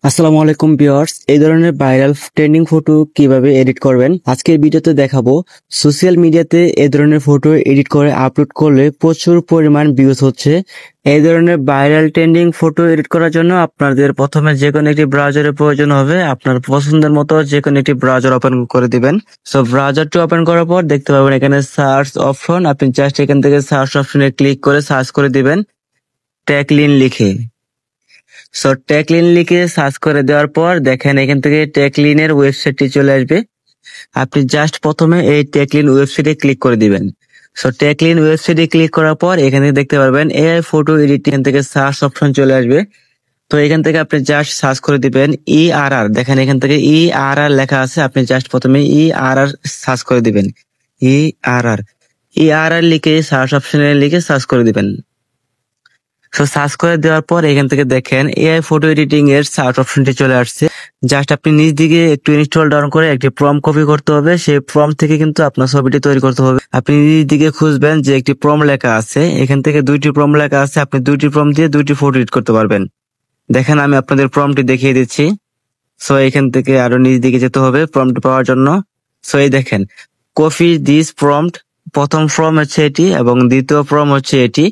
আসসালামু আলাইকুম ভিউয়ার্স, এই ধরনের ভাইরাল ট্রেন্ডিং ফটো কিভাবে এডিট করবেন আজকের ভিডিওতে দেখাবো। সোশ্যাল মিডিয়াতে এই ধরনের ফটো এডিট করে আপলোড করলে প্রচুর পরিমাণ ভিউজ হচ্ছে। এই ধরনের ভাইরাল ট্রেন্ডিং ফটো এডিট করার জন্য আপনাদের প্রথমে যে কোনো একটি ব্রাউজারের প্রয়োজন হবে। আপনার পছন্দের মতো যে কোনো একটি ব্রাউজার ওপেন করে দিবেন। সো ব্রাউজারটি ওপেন করার পর দেখতে পাবেন এখানে সার্চ অপশন। আপনি জাস্ট এখান থেকে সার্চ অপশনে ক্লিক করে সার্চ করে দিবেন ট্যাগলিন লিখে। সো ট্যাগলিন লিখে সার্চ করে দেওয়ার পর দেখেন এখান থেকে ট্যাগলিনের ওয়েবসাইটটি চলে আসবে। আপনি জাস্ট প্রথমে এই ট্যাগলিন ওয়েবসাইটে ক্লিক করে দিবেন। সো ট্যাগলিন ওয়েবসাইটে ক্লিক করার পর এখান থেকে দেখতে পারবেন এআই ফটো এডিটিং থেকে সার্চ অপশন চলে আসবে। তো এখান থেকে আপনি জাস্ট সার্চ করে দিবেন ERR। দেখেন এখান থেকে ERR লেখা আছে, আপনি জাস্ট প্রথমে ERR সার্চ করে দিবেন। ERR ERR লিখে সার্চ অপশনে লিখে সার্চ করে দিবেন। সো সার্চ করে দেওয়ার পর এখান থেকে দেখেন এআই ফটো এডিটিং এর সার্চ অপশনটি চলে আসছে। জাস্ট আপনি নিজ দিকে একটু ইনস্টল ডাউন করে একটি প্রম্পট কপি করতে হবে। সেই প্রম্পট থেকে কিন্তু আপনার ছবিটি তৈরি করতে হবে। আপনি নিজ দিকে খুঁজবেন যে একটি প্রম্পট লেখা আছে, এখান থেকে দুইটি প্রম্পট লেখা আছে, আপনি দুইটি প্রম্পট দিয়ে দুইটি ফটো এডিট করতে পারবেন। দেখেন আমি আপনাদের প্রম্পটটি দেখিয়ে দিচ্ছি। সো এখান থেকে আরো নিজ দিকে যেতে হবে প্রম্পট পাওয়ার জন্য। সো এই দেখেন কপি দিস প্রম্পট, প্রথম প্রম্পট হচ্ছে এটি এবং দ্বিতীয় প্রম্পট হচ্ছে এটি।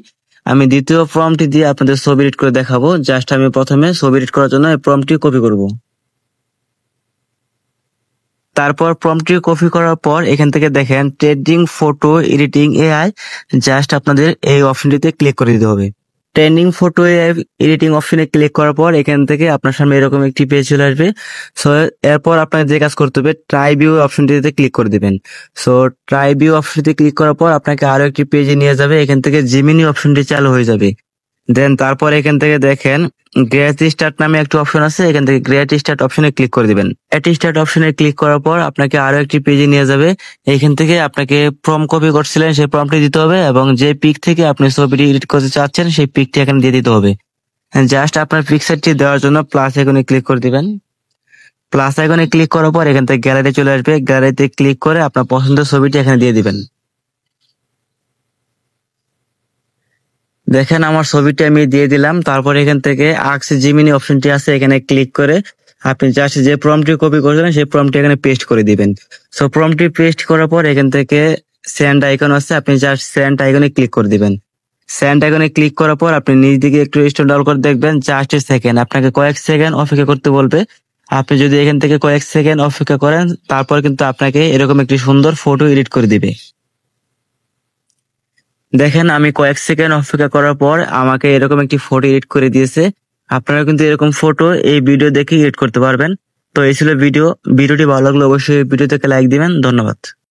আমি দ্বিতীয় প্রম্পটটি দিয়ে আপনাদের ছবি এডিট করে দেখাবো। জাস্ট আমি প্রথমে ছবি এডিট করার জন্য এই প্রম্পটটি কপি করব। তারপর প্রম্পটটি কপি করার পর এখান থেকে দেখেন trending photo editing AI, just আপনাদের এই অপশনটিতে ক্লিক করে দিতে হবে। ট্রেন্ডিং ফটো এডিটিং অপশনে ক্লিক করার পর এখান থেকে আপনার সামনে এরকম একটি পেজ চলে আসবে। সো এরপর আপনাকে যে কাজ করতে হবে ট্রাই ভিউ অপশনটিতে ক্লিক করে দিবেন। সো ট্রাই ভিউ অপশনটিতে ক্লিক করার পর আপনাকে আরো একটি পেজে নিয়ে যাবে। এখান থেকে জিমিনি অপশনটি চালু হয়ে যাবে। দেন তারপর এখান থেকে দেখেন গ্রেট স্টার্ট নামে একটা অপশন আছে, এখান থেকে গ্রেট স্টার্ট অপশনে ক্লিক করে দিবেন। গ্রেট স্টার্ট অপশনে ক্লিক করার পর আপনাকে আরো একটি পেজে নিয়ে যাবে। এখান থেকে আপনাকে প্রম্পট কপি করছিলেন সেই প্রম্পটটি দিতে হবে এবং যে পিক থেকে আপনি ছবিটি এডিট করতে চাচ্ছেন সেই পিকটি এখানে দিয়ে দিতে হবে। জাস্ট আপনার পিকচারটি দেওয়ার জন্য প্লাস আইকনে ক্লিক করে দিবেন। প্লাস আইকনে ক্লিক করার পর এখান থেকে গ্যালারি চলে আসবে। গ্যালারিতে ক্লিক করে আপনার পছন্দের ছবিটি এখানে দিয়ে দিবেন। দেখেন আমার ছবিটি আমি দিয়ে দিলাম। তারপর এখান থেকে আস্ক জিমিনি অপশনটি আছে, এখানে ক্লিক করে আপনি জাস্ট যে প্রম্পটটি কপি করেছেন সেই প্রম্পটটি এখানে পেস্ট করে দিবেন। সো প্রম্পটটি পেস্ট করার পর এখান থেকে সেন্ড আইকন আছে, আপনি জাস্ট সেন্ড আইকনে ক্লিক করে দিবেন। সেন্ড আইকনে ক্লিক করার পর আপনি নিজ দিকে একটু স্ক্রল ডাউন করে দেখবেন জাস্ট সেকেন্ড, আপনাকে কয়েক সেকেন্ড অপেক্ষা করতে বলবে। আপনি যদি এখান থেকে কয়েক সেকেন্ড অপেক্ষা করেন তারপর কিন্তু আপনাকে এরকম একটি সুন্দর ফটো এডিট করে দিবে। দেখেন আমি কয়েক সেকেন্ড অপেক্ষা করার পর আমাকে এরকম একটি ফটো এডিট করে দিয়েছে। আপনারা কিন্তু এরকম ফটো এই ভিডিও দেখে এডিট করতে পারবেন। তো এই ছিল ভিডিওটি ভালো লাগলে অবশ্যই ভিডিওতে লাইক দিবেন। ধন্যবাদ।